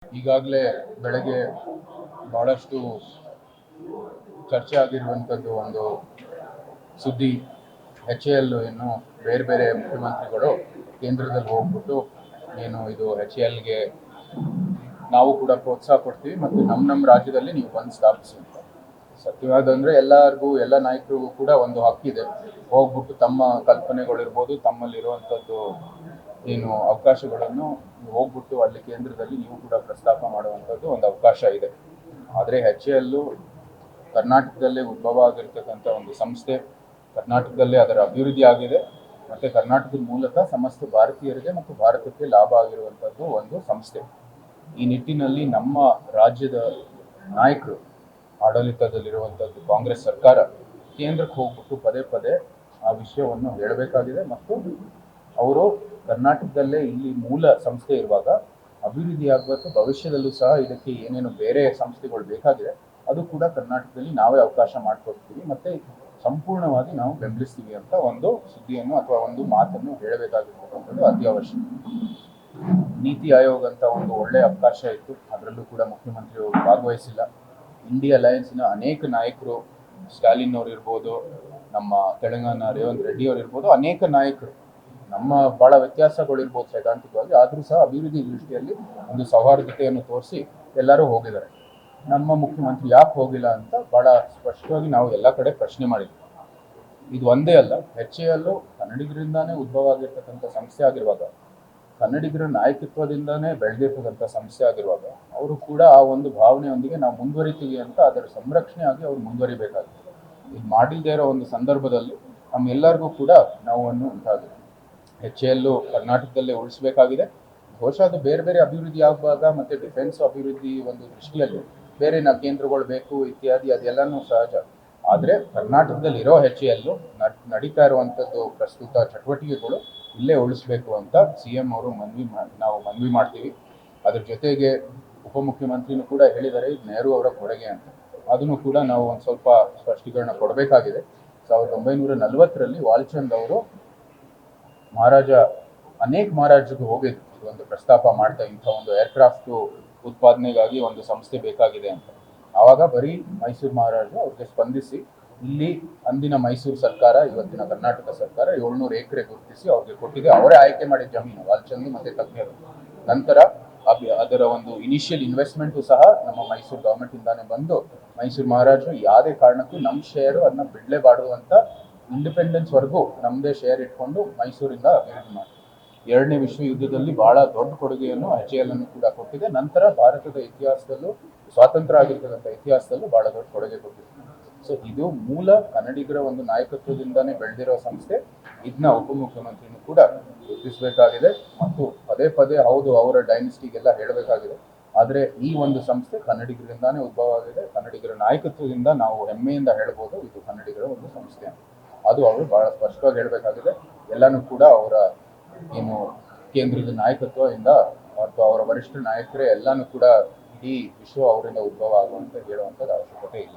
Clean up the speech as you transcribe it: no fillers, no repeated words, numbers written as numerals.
ಈಗಾಗಲೇ ಬೆಳಗ್ಗೆ ಬಹಳಷ್ಟು ಚರ್ಚೆ ಆಗಿರುವಂಥದ್ದು ಒಂದು ಸುದ್ದಿ. HAL ಏನು ಬೇರೆ ಬೇರೆ ಮುಖ್ಯಮಂತ್ರಿಗಳು ಕೇಂದ್ರದಲ್ಲಿ ಹೋಗ್ಬಿಟ್ಟು ಏನು ಇದು HALಗೆ ನಾವು ಕೂಡ ಪ್ರೋತ್ಸಾಹ ಕೊಡ್ತೀವಿ ಮತ್ತು ನಮ್ಮ ರಾಜ್ಯದಲ್ಲಿ ನೀವು ಬಂದು ಸ್ಥಾಪಿಸಿ ಅಂತ. ಸತ್ಯವಾದಂದರೆ ಎಲ್ಲ ನಾಯಕರಿಗೂ ಕೂಡ ಒಂದು ಹಕ್ಕಿದೆ, ಹೋಗ್ಬಿಟ್ಟು ತಮ್ಮ ಕಲ್ಪನೆಗಳಿರ್ಬೋದು, ತಮ್ಮಲ್ಲಿರುವಂಥದ್ದು ಏನು ಅವಕಾಶಗಳನ್ನು ಹೋಗ್ಬಿಟ್ಟು ಅಲ್ಲಿ ಕೇಂದ್ರದಲ್ಲಿ ನೀವು ಕೂಡ ಪ್ರಸ್ತಾಪ ಮಾಡುವಂಥದ್ದು ಒಂದು ಅವಕಾಶ ಇದೆ. ಆದರೆ HAL ಕರ್ನಾಟಕದಲ್ಲೇ ಉದ್ಭವ ಆಗಿರ್ತಕ್ಕಂಥ ಒಂದು ಸಂಸ್ಥೆ, ಕರ್ನಾಟಕದಲ್ಲೇ ಅದರ ಅಭಿವೃದ್ಧಿ ಆಗಿದೆ ಮತ್ತು ಕರ್ನಾಟಕದ ಮೂಲಕ ಸಮಸ್ತ ಭಾರತೀಯರಿಗೆ ಮತ್ತು ಭಾರತಕ್ಕೆ ಲಾಭ ಆಗಿರುವಂಥದ್ದು ಒಂದು ಸಂಸ್ಥೆ. ಈ ನಿಟ್ಟಿನಲ್ಲಿ ನಮ್ಮ ರಾಜ್ಯದ ನಾಯಕರು, ಆಡಳಿತದಲ್ಲಿರುವಂಥದ್ದು ಕಾಂಗ್ರೆಸ್ ಸರ್ಕಾರ ಕೇಂದ್ರಕ್ಕೆ ಹೋಗ್ಬಿಟ್ಟು ಪದೇ ಪದೇ ಆ ವಿಷಯವನ್ನು ಹೇಳಬೇಕಾಗಿದೆ ಮತ್ತು ಅವರು ಕರ್ನಾಟಕದಲ್ಲೇ ಇಲ್ಲಿ ಮೂಲ ಸಂಸ್ಥೆ ಇರುವಾಗ ಅಭಿವೃದ್ಧಿ ಆಗಬೇಕು, ಭವಿಷ್ಯದಲ್ಲೂ ಸಹ ಇದಕ್ಕೆ ಏನೇನು ಬೇರೆ ಸಂಸ್ಥೆಗಳು ಬೇಕಾಗಿದೆ ಅದು ಕೂಡ ಕರ್ನಾಟಕದಲ್ಲಿ ನಾವೇ ಅವಕಾಶ ಮಾಡಿಕೊಡ್ತೀವಿ ಮತ್ತು ಸಂಪೂರ್ಣವಾಗಿ ನಾವು ಬೆಂಬಲಿಸ್ತೀವಿ ಅಂತ ಒಂದು ಸುದ್ದಿಯನ್ನು ಅಥವಾ ಒಂದು ಮಾತನ್ನು ಹೇಳಬೇಕಾಗಿರ್ತಕ್ಕಂಥದ್ದು ಅತ್ಯವಶ್ಯಕ. ನೀತಿ ಆಯೋಗ ಅಂತ ಒಂದು ಒಳ್ಳೆಯ ಅವಕಾಶ ಇತ್ತು, ಅದರಲ್ಲೂ ಕೂಡ ಮುಖ್ಯಮಂತ್ರಿಯವರು ಭಾಗವಹಿಸಿಲ್ಲ. ಇಂಡಿಯಾ ಅಲಯನ್ಸ್ನ ಅನೇಕ ನಾಯಕರು, ಸ್ಟಾಲಿನ್ ಅವರು ಇರ್ಬೋದು, ನಮ್ಮ ತೆಲಂಗಾಣ ರೇವಂತ್ ರೆಡ್ಡಿ ಅವರು ಇರ್ಬೋದು, ಅನೇಕ ನಾಯಕರು ನಮ್ಮ ಭಾಳ ವ್ಯತ್ಯಾಸಗಳಿರ್ಬೋದು ಸೈದ್ಧಾಂತಿಕವಾಗಿ, ಆದರೂ ಸಹ ಅಭಿವೃದ್ಧಿ ದೃಷ್ಟಿಯಲ್ಲಿ ಒಂದು ಸೌಹಾರ್ದತೆಯನ್ನು ತೋರಿಸಿ ಎಲ್ಲರೂ ಹೋಗಿದ್ದಾರೆ. ನಮ್ಮ ಮುಖ್ಯಮಂತ್ರಿ ಯಾಕೆ ಹೋಗಿಲ್ಲ ಅಂತ ಭಾಳ ಸ್ಪಷ್ಟವಾಗಿ ನಾವು ಎಲ್ಲ ಕಡೆ ಪ್ರಶ್ನೆ ಮಾಡಿದ್ವಿ. ಇದು ಒಂದೇ ಅಲ್ಲ, HAL ಕನ್ನಡಿಗರಿಂದಾನೇ ಉದ್ಭವ ಆಗಿರ್ತಕ್ಕಂಥ ಸಂಸ್ಥೆ ಆಗಿರುವಾಗ, ಕನ್ನಡಿಗರ ನಾಯಕತ್ವದಿಂದಾನೇ ಬೆಳೆದಿರ್ತಕ್ಕಂಥ ಸಂಸ್ಥೆ ಆಗಿರುವಾಗ ಅವರು ಕೂಡ ಆ ಒಂದು ಭಾವನೆಯೊಂದಿಗೆ ನಾವು ಮುಂದುವರಿತೀವಿ ಅಂತ ಅದರ ಸಂರಕ್ಷಣೆ ಆಗಿ ಅವರು ಮುಂದುವರಿಬೇಕಾಗುತ್ತೆ. ಇದು ಮಾಡಿಲ್ಲದೆ ಇರೋ ಒಂದು ಸಂದರ್ಭದಲ್ಲಿ ನಮ್ಮೆಲ್ಲರಿಗೂ ಕೂಡ ನೋವನ್ನು ಉಂಟಾಗಿದೆ. HAL ಕರ್ನಾಟಕದಲ್ಲೇ ಉಳಿಸಬೇಕಾಗಿದೆ. ಬಹುಶಃ ಅದು ಬೇರೆ ಬೇರೆ ಅಭಿವೃದ್ಧಿ ಆಗುವಾಗ ಮತ್ತು ಡಿಫೆನ್ಸ್ ಅಭಿವೃದ್ಧಿ ಒಂದು ದೃಷ್ಟಿಯಲ್ಲಿ ಬೇರೆ ಕೇಂದ್ರಗಳು ಬೇಕು ಇತ್ಯಾದಿ, ಅದೆಲ್ಲನೂ ಸಹಜ. ಆದರೆ ಕರ್ನಾಟಕದಲ್ಲಿರೋ HAL ನಡೀತಾ ಇರುವಂಥದ್ದು ಪ್ರಸ್ತುತ ಚಟುವಟಿಕೆಗಳು ಇಲ್ಲೇ ಉಳಿಸ್ಬೇಕು ಅಂತ CM ಅವರು ನಾವು ಮನವಿ ಮಾಡ್ತೀವಿ. ಅದ್ರ ಜೊತೆಗೆ ಉಪಮುಖ್ಯಮಂತ್ರಿನೂ ಕೂಡ ಹೇಳಿದ್ದಾರೆ ಇದು ನೆಹರು ಅವರ ಕೊಡುಗೆ ಅಂತ. ಅದನ್ನು ಕೂಡ ನಾವು ಒಂದು ಸ್ವಲ್ಪ ಸ್ಪಷ್ಟೀಕರಣ ಕೊಡಬೇಕಾಗಿದೆ. 1940ರಲ್ಲಿ ವಾಲ್ಚಂದ್ ಅವರು ಅನೇಕ ಮಹಾರಾಜರಿಗೆ ಹೋಗಿದ್ರು, ಒಂದು ಪ್ರಸ್ತಾಪ ಮಾಡ್ತಾ ಇಂಥ ಒಂದು ಏರ್ಕ್ರಾಫ್ಟು ಉತ್ಪಾದನೆಗಾಗಿ ಒಂದು ಸಂಸ್ಥೆ ಬೇಕಾಗಿದೆ ಅಂತ. ಆವಾಗ ಬರೀ ಮೈಸೂರು ಮಹಾರಾಜರು ಅವ್ರಿಗೆ ಸ್ಪಂದಿಸಿ ಇಲ್ಲಿ ಅಂದಿನ ಮೈಸೂರು ಸರ್ಕಾರ, ಇವತ್ತಿನ ಕರ್ನಾಟಕ ಸರ್ಕಾರ 700 ಎಕರೆ ಗುರುತಿಸಿ ಅವ್ರಿಗೆ ಕೊಟ್ಟಿದೆ. ಅವರೇ ಆಯ್ಕೆ ಮಾಡಿದ ಜಮೀನು, ವಾಲ್ಚಂದ್ ಮತ್ತು ತಜ್ಞರು. ನಂತರ ಅದರ ಒಂದು ಇನಿಷಿಯಲ್ ಇನ್ವೆಸ್ಟ್ಮೆಂಟು ಸಹ ನಮ್ಮ ಮೈಸೂರು ಗೌರ್ಮೆಂಟಿಂದಾನೇ ಬಂದು ಮೈಸೂರು ಮಹಾರಾಜರು ಯಾವುದೇ ಕಾರಣಕ್ಕೂ ನಮ್ಮ ಶೇರು ಅದನ್ನ ಬಿಡಲೇಬಾರ್ದು ಅಂತ ಇಂಡಿಪೆಂಡೆನ್ಸ್ವರೆಗೂ ನಮ್ಮದೇ ಶೇರ್ ಇಟ್ಕೊಂಡು ಮೈಸೂರಿಂದ ಅಭಿವೃದ್ಧಿ ಮಾಡಿ ಎರಡನೇ ವಿಶ್ವ ಯುದ್ಧದಲ್ಲಿ ಬಹಳ ದೊಡ್ಡ ಕೊಡುಗೆಯನ್ನು HAL ಕೂಡ ಕೊಟ್ಟಿದೆ. ನಂತರ ಭಾರತದ ಇತಿಹಾಸದಲ್ಲೂ, ಸ್ವಾತಂತ್ರ್ಯ ಆಗಿರ್ತಕ್ಕಂಥ ಇತಿಹಾಸದಲ್ಲೂ ಬಹಳ ದೊಡ್ಡ ಕೊಡುಗೆ ಕೊಟ್ಟಿದೆ. ಸೊ ಇದು ಮೂಲ ಕನ್ನಡಿಗರ ಒಂದು ನಾಯಕತ್ವದಿಂದಾನೇ ಬೆಳೆದಿರೋ ಸಂಸ್ಥೆ. ಇದನ್ನ ಉಪಮುಖ್ಯಮಂತ್ರಿನೂ ಕೂಡ ಗುರುತಿಸಬೇಕಾಗಿದೆ ಮತ್ತು ಪದೇ ಪದೇ ಹೌದು ಅವರ ಡೈನೆಸ್ಟಿಗೆಲ್ಲ ಹೇಳಬೇಕಾಗಿದೆ. ಆದರೆ ಈ ಒಂದು ಸಂಸ್ಥೆ ಕನ್ನಡಿಗರಿಂದಾನೇ ಉದ್ಭವ ಆಗಿದೆ. ಕನ್ನಡಿಗರ ನಾಯಕತ್ವದಿಂದ ನಾವು ಹೆಮ್ಮೆಯಿಂದ ಹೇಳ್ಬೋದು ಇದು ಕನ್ನಡಿಗರ ಒಂದು ಸಂಸ್ಥೆ ಅಂತ. ಅದು ಅವರು ಬಹಳ ಸ್ಪಷ್ಟವಾಗಿ ಹೇಳಬೇಕಾಗಿದೆ. ಎಲ್ಲನೂ ಕೂಡ ಅವರ ಏನು ಕೇಂದ್ರದ ನಾಯಕತ್ವದಿಂದ ಅಥವಾ ಅವರ ವರಿಷ್ಠ ನಾಯಕರೇ ಎಲ್ಲನೂ ಕೂಡ ಇಡೀ ವಿಶ್ವ ಅವರಿಂದ ಉದ್ಭವ ಆಗುವಂತ ಹೇಳುವಂಥದ್ದು ಅವಶ್ಯಕತೆ ಇಲ್ಲ.